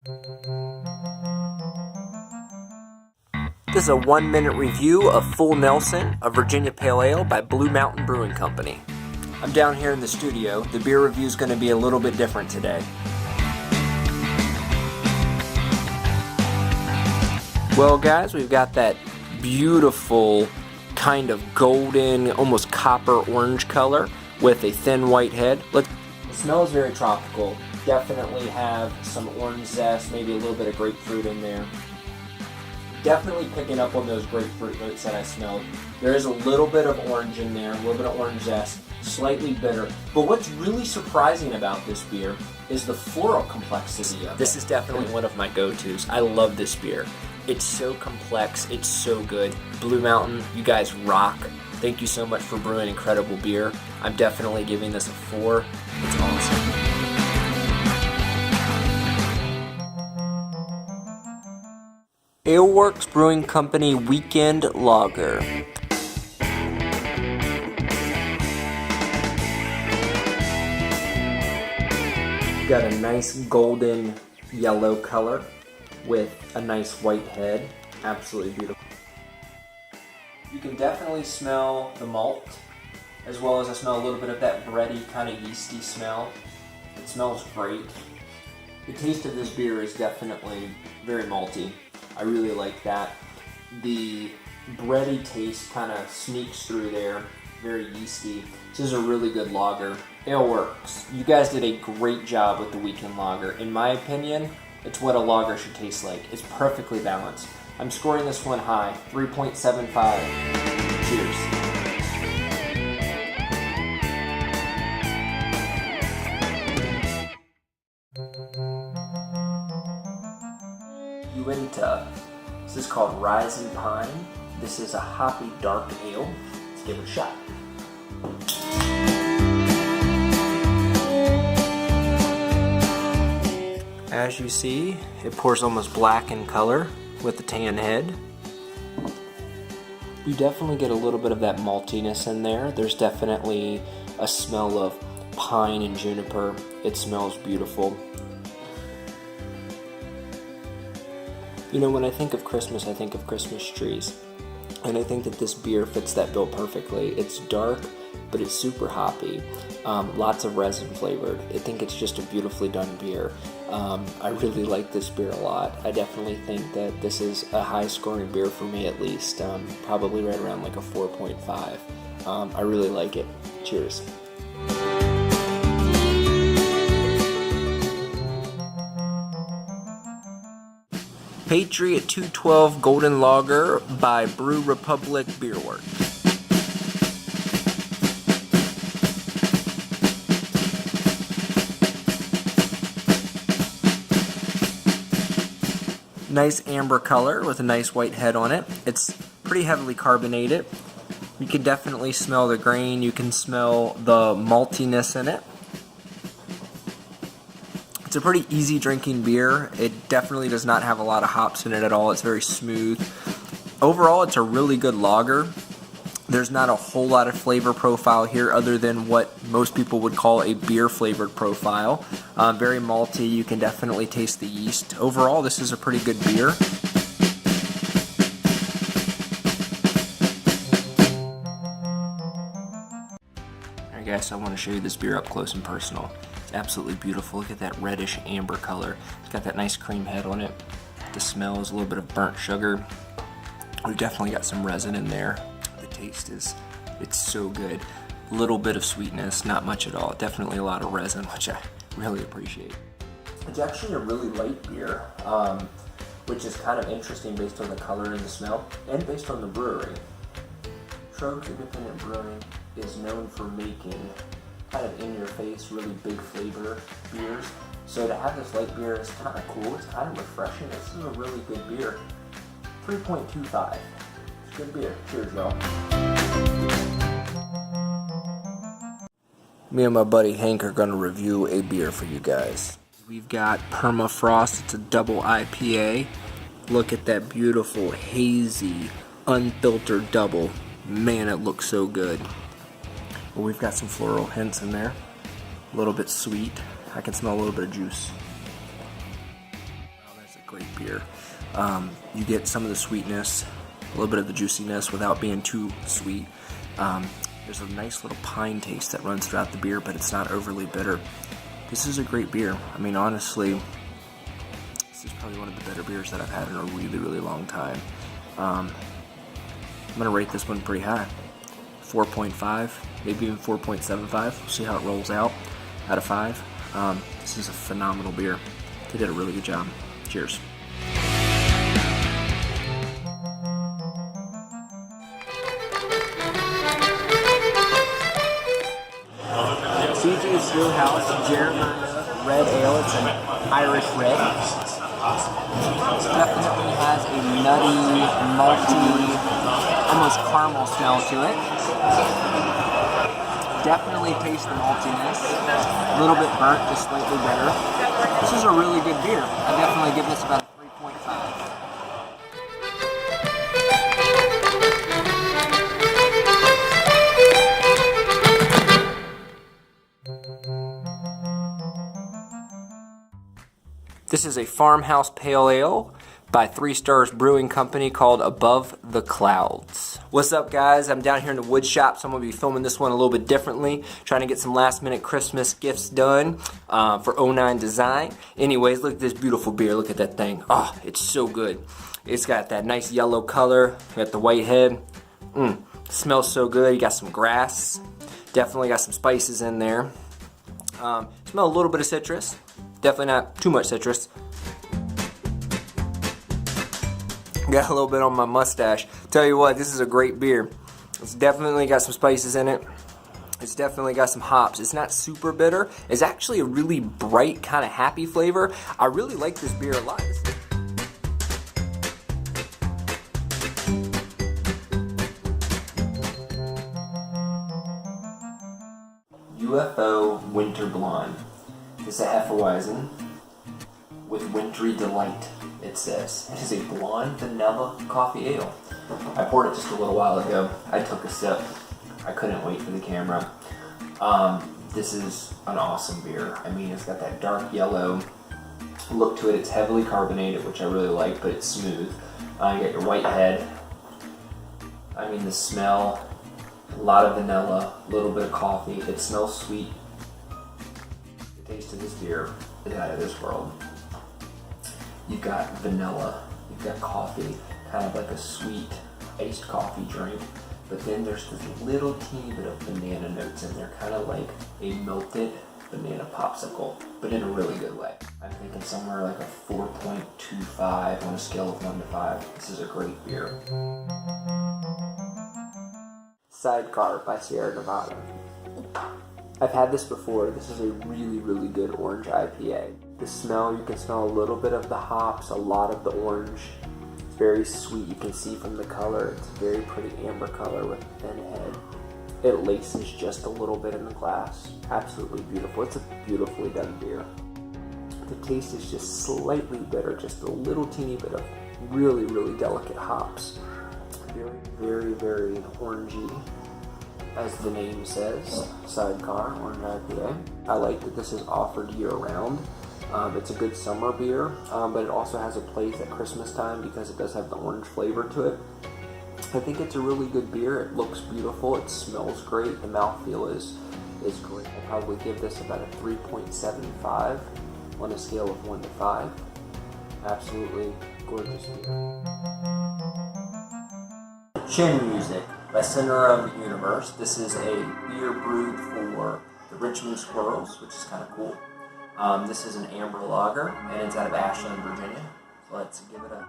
This is a 1-minute review of Full Nelson, a Virginia Pale Ale by Blue Mountain Brewing Company. I'm down here in the studio. The beer review is going to be a little bit different today. Well guys, we've got that beautiful kind of golden, almost copper orange color with a thin white head. The smell is very tropical. Definitely have some orange zest, maybe a little bit of grapefruit in there. Definitely picking up on those grapefruit notes that I smelled. There is a little bit of orange in there, a little bit of orange zest, slightly bitter. But what's really surprising about this beer is the floral complexity of it. This is definitely one of my go-tos. I love this beer. It's so complex, it's so good. Blue Mountain, you guys rock. Thank you so much for brewing incredible beer. I'm definitely giving this a 4. It's awesome. Alewerks Brewing Company Weekend Lager. Got a nice golden yellow color with a nice white head. Absolutely beautiful. You can definitely smell the malt, as well as I smell a little bit of that bready, kind of yeasty smell. It smells great. The taste of this beer is definitely very malty. I really like that. The bready taste kind of sneaks through there, very yeasty. This is a really good lager. Alewerks, you guys did a great job with the weekend lager. In my opinion, it's what a lager should taste like. It's perfectly balanced. I'm scoring this one high, 3.75. Cheers. Uinta. This is called Rising Pine. This is a hoppy dark ale. Let's give it a shot. As you see, it pours almost black in color with the tan head. You definitely get a little bit of that maltiness in there. There's definitely a smell of pine and juniper. It smells beautiful. You know, when I think of Christmas, I think of Christmas trees. And I think that this beer fits that bill perfectly. It's dark, but it's super hoppy. Lots of resin flavored. I think it's just a beautifully done beer. I really like this beer a lot. I definitely think that this is a high scoring beer for me at least. Probably right around like a 4.5. I really like it. Cheers. Patriot 212 Golden Lager by Brew Republic Beirworks. Nice amber color with a nice white head on it. It's pretty heavily carbonated. You can definitely smell the grain. You can smell the maltiness in it. It's a pretty easy drinking beer. It definitely does not have a lot of hops in it at all. It's very smooth. Overall, it's a really good lager. There's not a whole lot of flavor profile here other than what most people would call a beer flavored profile. Very malty. You can definitely taste the yeast. Overall, this is a pretty good beer. Alright guys, so I want to show you this beer up close and personal. It's absolutely beautiful. Look at that reddish amber color. It's got that nice cream head on it. The smell is a little bit of burnt sugar. We've definitely got some resin in there. The taste is, it's so good. A little bit of sweetness, not much at all. Definitely a lot of resin, which I really appreciate. It's actually a really light beer, which is kind of interesting based on the color and the smell, and based on the brewery. Troegs Independent Brewing is known for making kind of in-your-face, really big flavor beers. So to have this light beer is kind of cool. It's kind of refreshing. This is a really good beer. 3.25. It's a good beer. Cheers, y'all. Me and my buddy Hank are going to review a beer for you guys. We've got Permaforst. It's a double IPA. Look at that beautiful, hazy, unfiltered double. Man, it looks so good. Well, we've got some floral hints in there. A little bit sweet. I can smell a little bit of juice. great beer. You get some of the sweetness, a little bit of the juiciness without being too sweet. There's a nice little pine taste that runs throughout the beer, but it's not overly bitter. This is a great beer. I mean, honestly, this is probably one of the better beers that I've had in a really, really long time. I'm gonna rate this one pretty high. 4.5, maybe even 4.75. We'll see how it rolls out of 5. This is a phenomenal beer. They did a really good job. Cheers. CJ's Brewhouse Jeremiah Red Ale. It's an Irish red. Definitely has a nutty, malty, almost caramel smell to it. Definitely taste the maltiness. A little bit burnt, just slightly bitter. This is a really good beer. I definitely give this about a 3.5. This is a farmhouse pale ale by 3 Stars Brewing Company called Above the Clouds. What's up, guys? I'm down here in the wood shop, so I'm going to be filming this one a little bit differently, trying to get some last minute Christmas gifts done for 09 Design. Anyways, look at this beautiful beer. Look at that thing. Oh, it's so good. It's got that nice yellow color. Got the white head. Smells so good. You got some grass. Definitely got some spices in there. Smell a little bit of citrus. Definitely not too much citrus. Got a little bit on my mustache. Tell you what, this is a great beer. It's definitely got some spices in it. It's definitely got some hops. It's not super bitter. It's actually a really bright, kind of happy flavor. I really like this beer a lot. UFO Winter Blonde. It's a Hefeweizen with wintry delight, it says. It is a blonde vanilla coffee ale. I poured it just a little while ago. I took a sip. I couldn't wait for the camera. This is an awesome beer. I mean, it's got that dark yellow look to it. It's heavily carbonated, which I really like, but it's smooth. You got your white head. I mean, the smell, a lot of vanilla, a little bit of coffee. It smells sweet. The taste of this beer is out of this world. You've got vanilla, you've got coffee, kind of like a sweet iced coffee drink, but then there's this little teeny bit of banana notes in there, kind of like a melted banana popsicle, but in a really good way. I'm thinking somewhere like a 4.25 on a scale of 1 to 5. This is a great beer. Sidecar by Sierra Nevada. I've had this before. This is a really, really good orange IPA. The smell, you can smell a little bit of the hops, a lot of the orange. It's very sweet. You can see from the color, it's a very pretty amber color with a thin head. It laces just a little bit in the glass. Absolutely beautiful. It's a beautifully done beer. The taste is just slightly bitter, just a little teeny bit of really, really delicate hops. Very, very, very orangey, as the name says. Sidecar, orange IPA. I like that this is offered year-round. It's a good summer beer, but it also has a place at Christmas time because it does have the orange flavor to it. I think it's a really good beer. It looks beautiful. It smells great. The mouthfeel is great. I'd probably give this about a 3.75 on a scale of 1 to 5. Absolutely gorgeous beer. Chin Music by Center of the Universe. This is a beer brewed for the Richmond Squirrels, which is kind of cool. This is an amber lager, and it's out of Ashland, Virginia. So let's give it a...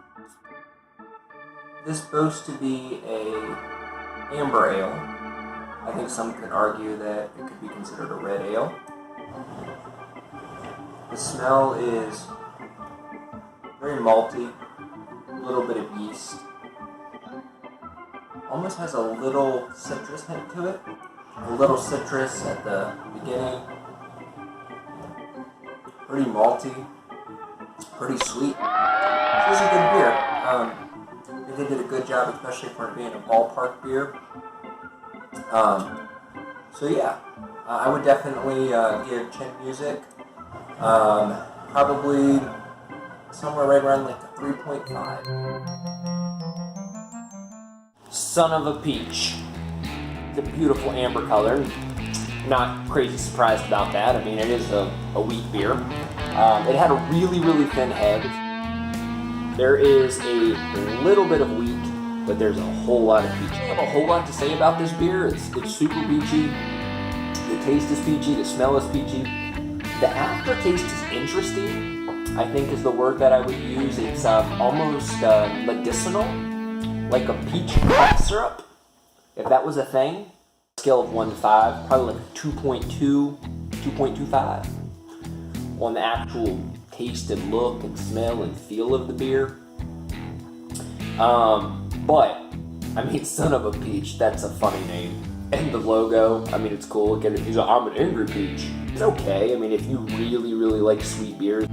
This is supposed to be a amber ale. I think some could argue that it could be considered a red ale. The smell is very malty, a little bit of yeast. Almost has a little citrus hint to it. A little citrus at the beginning. Pretty malty, pretty sweet. This is a good beer. I think they did a good job, especially for it being a ballpark beer. So yeah, I would definitely give Chin Music probably somewhere right around like the 3.5. Son of a peach. It's a beautiful amber color. Not crazy surprised about that. I mean, it is a wheat beer. It had a really, really thin head. There is a little bit of wheat, but there's a whole lot of peach. I have a whole lot to say about this beer. It's super peachy. The taste is peachy. The smell is peachy. The aftertaste is interesting, I think is the word that I would use. It's almost medicinal, like a peach cough syrup, if that was a thing. Scale of 1 to 5, probably like 2.2, 2.25 on the actual taste and look and smell and feel of the beer. But, I mean, son of a peach, that's a funny name. And the logo, I mean, it's cool. He's like, I'm an angry peach. It's okay. I mean, if you really, really like sweet beers.